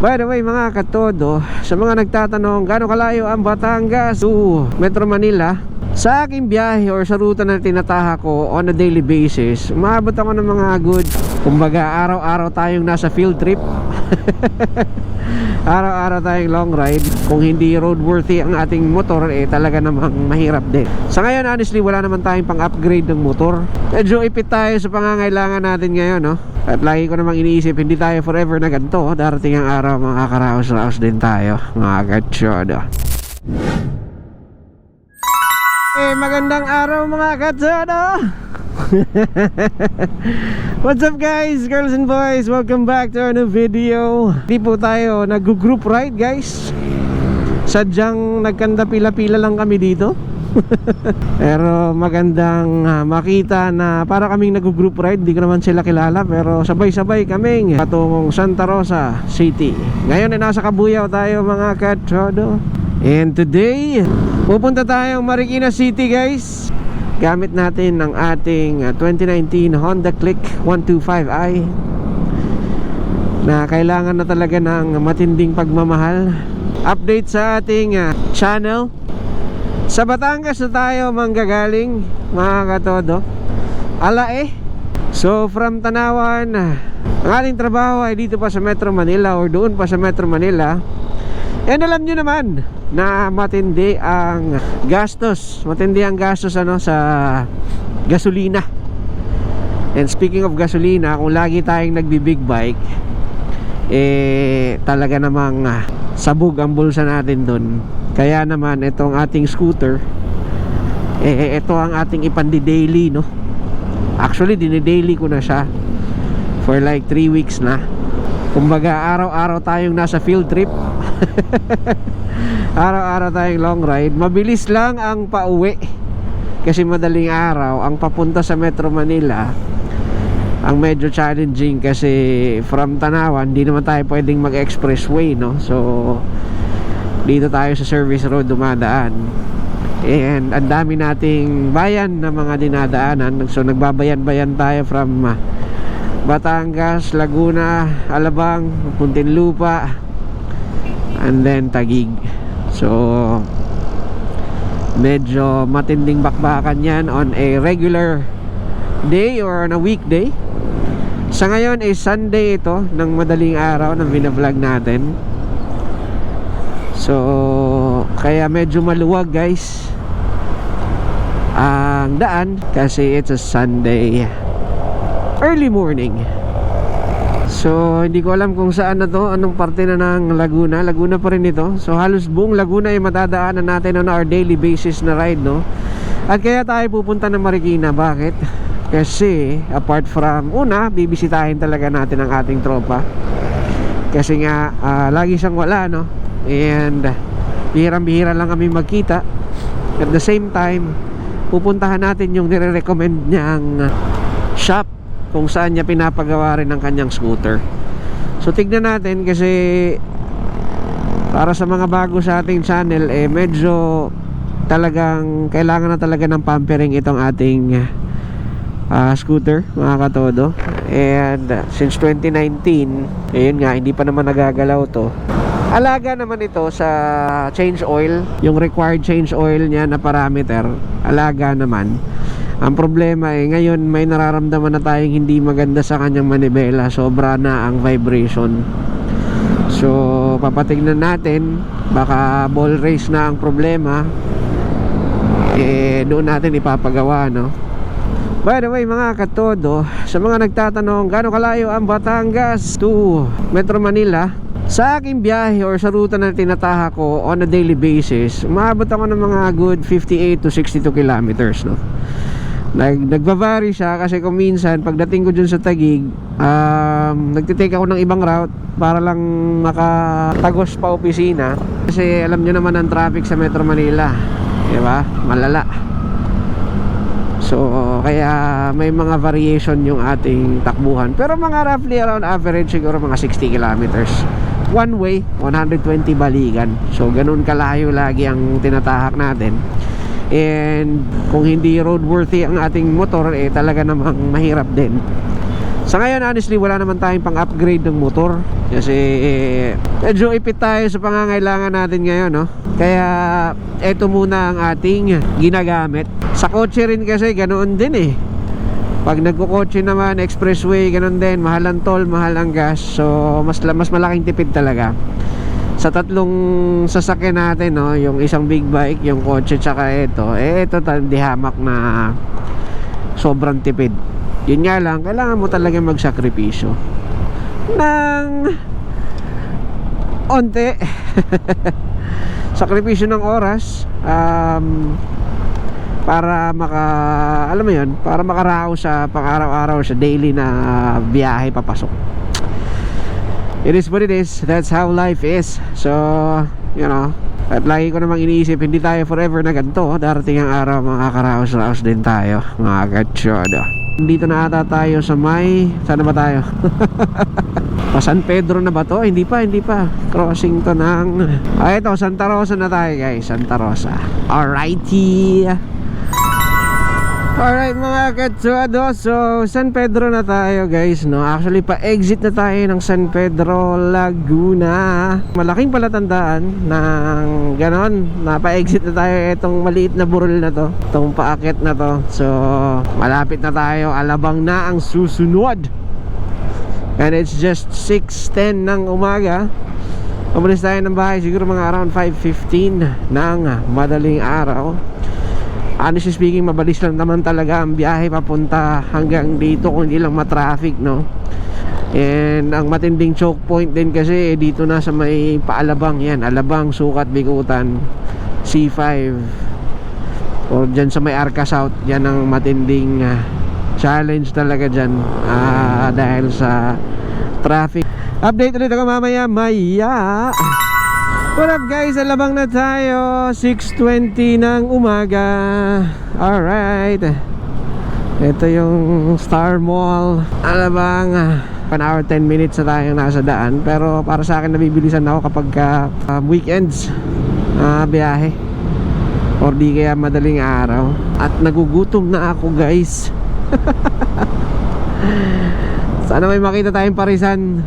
By the way mga katodo, sa mga nagtatanong gaano kalayo ang Batangas to Metro Manila, sa aking biyahe or sa ruta na tinataha ko on a daily basis, umaabot ako ng mga good, kumbaga araw-araw tayong nasa field trip. Araw-araw tayong long ride. Kung hindi roadworthy ang ating motor, talaga namang mahirap din. Sa ngayon honestly wala naman tayong pang upgrade ng motor. Medyo ipit tayo sa pangangailangan natin ngayon, no? At lagi ko namang iniisip, hindi tayo forever na ganito. Darating ang araw makakaraos-raos din tayo, mga katsodo. Magandang araw mga katsodo. What's up guys, girls and boys, welcome back to our new video. Di po tayo nag-group ride guys. Sadyang nagkanda pila-pila lang kami dito. Pero magandang makita na para kaming nag-group ride. Di ko naman sila kilala, pero sabay-sabay kaming patungong Santa Rosa City. Ngayon ay nasa Kabuyaw tayo mga katsodo. And today pupunta tayong Marikina City guys. Gamit natin ang ating 2019 Honda Click 125i na kailangan na talaga ng matinding pagmamahal. Update sa ating channel. Sa Batangas na tayo manggagaling mga katodo. So from Tanawan, ang ating trabaho ay dito pa sa Metro Manila or doon pa sa Metro Manila. And alam nyo naman na matindi ang gastos. Matindi ang gastos sa gasolina. And speaking of gasolina, kung lagi tayong nagbi-big bike, talaga namang sabog ang bulsa natin dun. Kaya naman itong ating scooter, ito ang ating ipandi-daily, no? Actually dini-daily ko na siya for like 3 weeks na. Kumbaga araw-araw tayong nasa field trip. Araw-araw tayong long ride. Mabilis lang ang pauwi kasi madaling araw. Ang papunta sa Metro Manila ang medyo challenging kasi from Tanawan hindi naman tayo pwedeng mag-expressway, no? So dito tayo sa service road dumadaan. And ang dami nating bayan na mga dinadaanan. So nagbabayan-bayan tayo from Batangas, Laguna, Alabang, Muntinlupa, and then Taguig. So medyo matinding bakbakan yan on a regular day or on a weekday. Sa ngayon ay Sunday ito ng madaling araw na binablog natin. So kaya medyo maluwag guys ang daan kasi it's a Sunday early morning. So hindi ko alam kung saan na to, anong parte na ng Laguna. Laguna pa rin ito. So halos buong Laguna ay matadaanan natin on our daily basis na ride, no? At kaya tayo pupunta ng Marikina. Bakit? Kasi apart from una, bibisitahin talaga natin ang ating tropa. Kasi nga lagi siyang wala, no? And bihirang-bihira lang kami magkita. At the same time, pupuntahan natin yung nire-recommend niyang shop kung saan niya pinapagawa rin ang kanyang scooter. So tignan natin kasi para sa mga bago sa ating channel, medyo talagang kailangan na talaga ng pampering itong ating scooter mga katodo. And since 2019, ayun nga, hindi pa naman nagagalaw to. Alaga naman ito sa change oil, yung required change oil niya na parameter, alaga naman. Ang problema ngayon may nararamdaman na tayong hindi maganda sa kanyang manibela. Sobra na ang vibration. So papatignan natin, baka ball race na ang problema. Doon natin ipapagawa, no? By the way mga katodo, sa mga nagtatanong gaano kalayo ang Batangas to Metro Manila, sa aking biyahe or sa ruta na tinataha ko on a daily basis, umaabot ako ng mga good 58 to 62 kilometers, no? Nagbavary siya kasi kung minsan pagdating ko dyan sa Taguig, nagtitake ako ng ibang route para lang makatagos pa opisina. Kasi alam nyo naman ang traffic sa Metro Manila, diba? Malala. So kaya may mga variation yung ating takbuhan. Pero mga roughly around average siguro mga 60 kilometers one way, 120 balikan. So ganun kalayo lagi ang tinatahak natin. And kung hindi roadworthy ang ating motor, talaga namang mahirap din. Sa ngayon honestly wala naman tayong pang upgrade ng motor kasi medyo ipit tayo sa pangangailangan natin ngayon, no? Kaya eto muna ang ating ginagamit. Sa kotse rin kasi ganoon din eh. Pag nagkukotse naman expressway, ganoon din, mahal ang toll, mahal ang gas. So mas malaking tipid talaga. Sa tatlong sasakyan natin, no, yung isang big bike, yung kotse, tsaka ito di hamak na sobrang tipid. Yun nga lang, kailangan mo talaga magsakripisyo ng onte. Sakripisyo ng oras para alam mo yun, para makaraos sa pang-araw-araw, sa daily na biyahe papasok. It is what it is. That's how life is. So, you know, at lagi ko namang iniisip, hindi tayo forever na ganito. Darating ang araw, makakaraos-raos din tayo, mga katsyodo. Dito na ata tayo sa saan ba tayo? Pa San Pedro na ba to? Hindi pa. Crossing to ng ito, Santa Rosa na tayo, guys. Santa Rosa. Alrighty. Alright mga katsuado, so San Pedro na tayo, guys, no? Actually pa-exit na tayo ng San Pedro, Laguna. Malaking palatandaan ng ganon, na pa-exit na tayo itong maliit na burol na to, itong paakyat na to. So malapit na tayo, Alabang na ang susunod. And it's just 6:10 ng umaga. Umalis tayo ng bahay siguro mga around 5:15 ng madaling araw. Honestly speaking, mabilis lang naman talaga ang biyahe papunta hanggang dito kung hindi lang matraffic, no? And ang matinding choke point din kasi dito na sa may Paalabang, yan, Alabang, Sukat, Bikutan, C5 or dyan sa may Arca South. Yan ang matinding challenge talaga dyan dahil sa traffic. Update ulit ako mamaya. What up guys, Alabang na tayo, 6:20 ng umaga. Alright, ito yung Star Mall, Alabang. 1 hour 10 minutes na tayong nasa daan. Pero para sa akin nabibilisan ako kapag weekends biyahe or di kaya madaling araw. At nagugutom na ako guys. Sana may makita tayong parisan.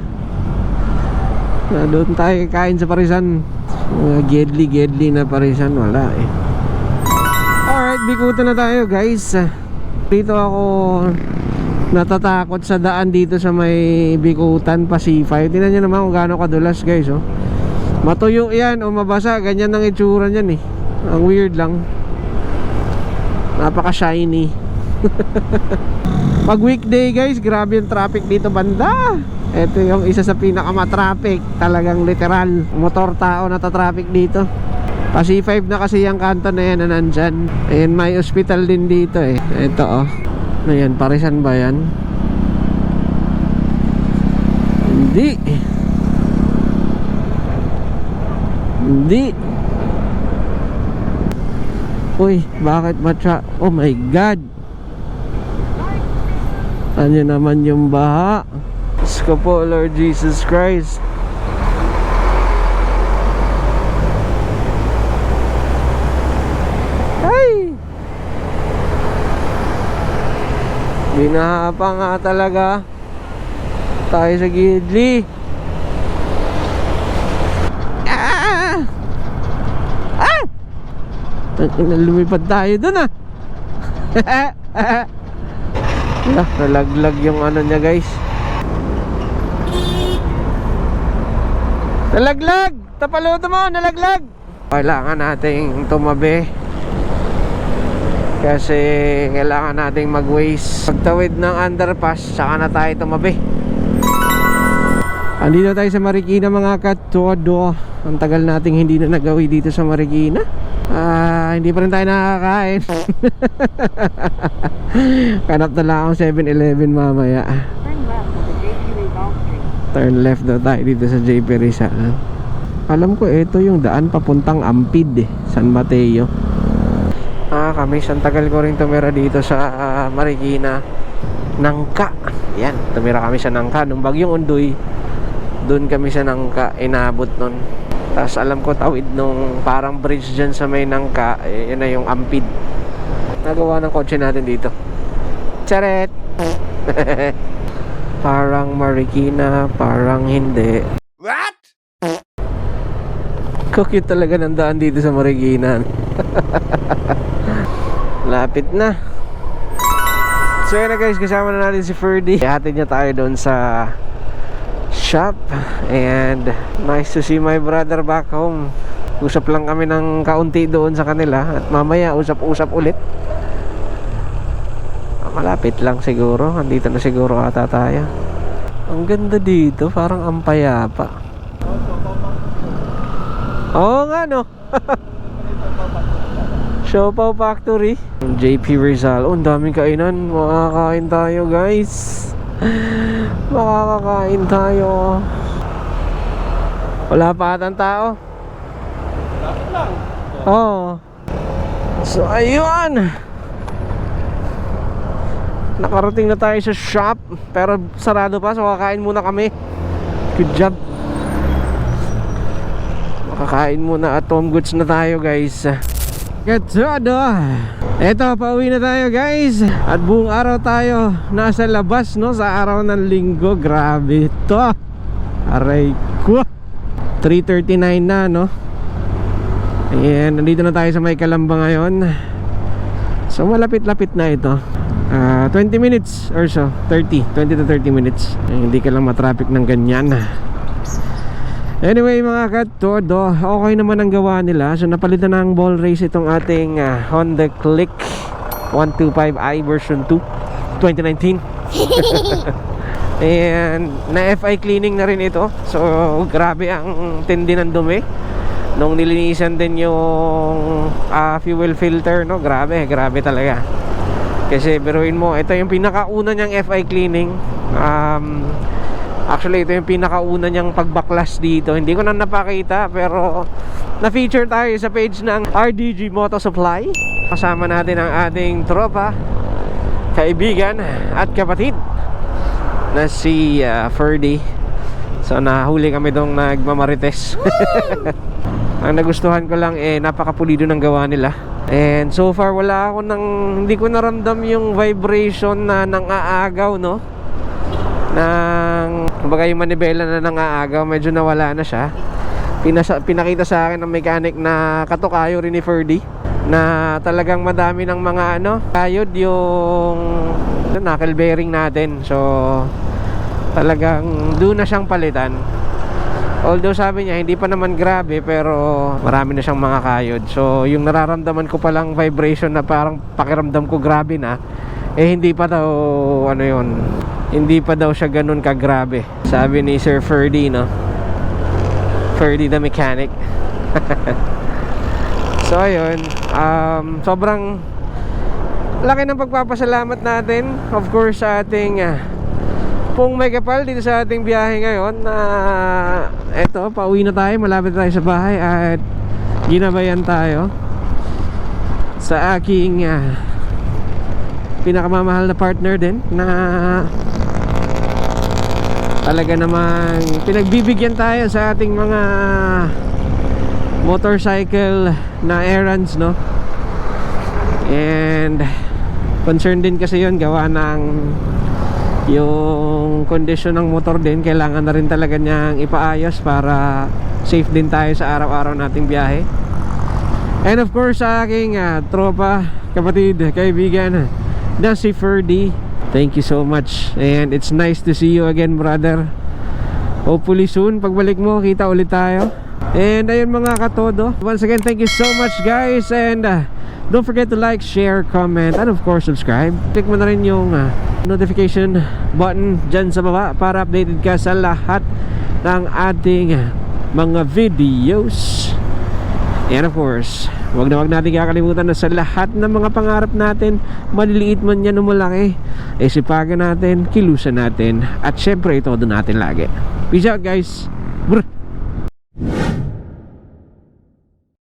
Doon tayo kain sa parisan. Gedli na parisan, wala eh. Alright, Bikutan na tayo guys. Dito ako natatakot sa daan dito sa may Bikutan pa C5. Tingnan nyo naman kung gaano kadulas guys, oh. Matuyo yan o mabasa, ganyan ang itsura nyan eh. Ang weird lang. Napaka shiny. Pag weekday guys, grabe yung traffic dito banda. Ito yung isa sa pinakamatraffic, talagang literal motor tao na traffic dito. Kasi 5 na kasi yung kanto na yan na nandyan. And may hospital din dito eh. Ito oh. Ayan, parisan ba yan? Hindi. Uy, bakit matcha? Oh my god. Ano naman yung baha? Diyos ko po, Lord Jesus Christ. Ay! Binaha pa nga talaga tayo sa Gidli. Lumipad tayo dun ah. Nalaglag yung ano niya guys. Nalaglag! Tapaluto mo, nalaglag! Kailangan nating tumabi kasi kailangan nating mag-waste. Pagtawid ng underpass, saka na tayo tumabi. Andito tayo sa Marikina mga katodo. Ang tagal nating hindi na nagawi dito sa Marikina. Hindi pa rin tayo nakakain. Kanap na lang akong 7-Eleven mamaya. Turn left daw tayo dito sa JP Rizal. Alam ko ito yung daan papuntang Ampid eh, San Mateo. Kami ang tagal ko rin tumira dito sa Marikina. Nangka. Yan, tumira kami sa Nangka nung Bagyong Undoy. Doon kami sa Nangka inabot nun. Tapos alam ko tawid nung parang bridge dyan sa may Nangka, yun na yung Ampid. Nagawa ng kotse natin dito. Charet! Parang Marikina, parang hindi. What? Cute talaga ng daan dito sa Marikina. Lapit na. So yun na guys, kasama na natin si Ferdy. Ihatid niya tayo doon sa shop. And nice to see my brother back home. Usap lang kami ng kaunti doon sa kanila. At mamaya usap-usap ulit. Malapit lang siguro. Andito na siguro ata tayo. Ang ganda dito, parang ang payapa. Oo nga no. Siopaw Factory, JP Rizal. Oh, ang daming kainan. Makakain tayo guys. Makakakain tayo. Wala pa atang tao. Lapit lang. Oh. So ayun, nakarating na tayo sa shop. Pero sarado pa, so kakain muna kami. Good job. Makakain muna at home goods na tayo guys. Katsodo. Eto, pauwi na tayo guys. At buong araw tayo nasa labas, no? Sa araw ng linggo. Grabe to. Aray ko. 3:39 na, no? Ayan, nandito na tayo sa may Calamba ngayon. So malapit-lapit na ito. 20 minutes or so. 20 to 30 minutes. Hindi ka lang matraffic ng ganyan. Anyway mga katodo, okay naman ang gawa nila. So napalitan ng ball race itong ating Honda Click 125i version 2 2019. And na FI cleaning na rin ito. So grabe ang tindi ng dumi nung nilinisan din yung fuel filter, no? Grabe talaga. Kasi biruin mo, ito yung pinakauna niyang FI cleaning. Actually, ito yung pinakauna niyang pagbaklas dito. Hindi ko na napakita, pero na-feature tayo sa page ng RDG Moto Supply. Kasama natin ang ating tropa, kaibigan at kapatid na si Ferdy. So nahuli kami dong nagmamarites. Ang nagustuhan ko lang napakapulido ng gawa nila. And so far wala ako hindi ko naramdam yung vibration na nang aagaw, no? Kumbaga yung manibela na nangaagaw, medyo nawala na siya. Pinakita sa akin ng mechanic na katukayo rin ni Ferdy, na talagang madami ng mga kayod yung knuckle bearing natin. So talagang doon na siyang palitan. Although sabi niya hindi pa naman grabe, pero marami na siyang mga kayod. So yung nararamdaman ko palang vibration na parang pakiramdam ko grabe na, hindi pa daw hindi pa daw siya ganun kagrabe, sabi ni Sir Ferdy, no? Ferdy the mechanic. So ayun, sobrang laki ng pagpapasalamat natin, of course, sa ating pong may kapal dito sa ating biyahe ngayon. Eto, pauwi na tayo, malapit tayo sa bahay. At ginabayan tayo sa aking pinakamamahal na partner din, na talaga namang pinagbibigyan tayo sa ating mga motorcycle na errands, no? And concern din kasi yun, gawa ng yung condition ng motor din, kailangan na rin talaga niyang ipaayos para safe din tayo sa araw-araw nating biyahe. And of course sa aking tropa, kapatid, kaibigan na si Ferdy, thank you so much. And it's nice to see you again, brother. Hopefully soon, pagbalik mo, kita ulit tayo. And ayun mga katodo, once again, thank you so much guys. And don't forget to like, share, comment, and of course subscribe. Click mo na rin yung notification button dyan sa baba para updated ka sa lahat ng ating mga videos. And of course, wag natin kakalimutan na sa lahat ng mga pangarap natin, maliliit man yan o malaki, sipagan natin, kilusan natin, at syempre ito doon natin lagi. Peace out guys. Brr.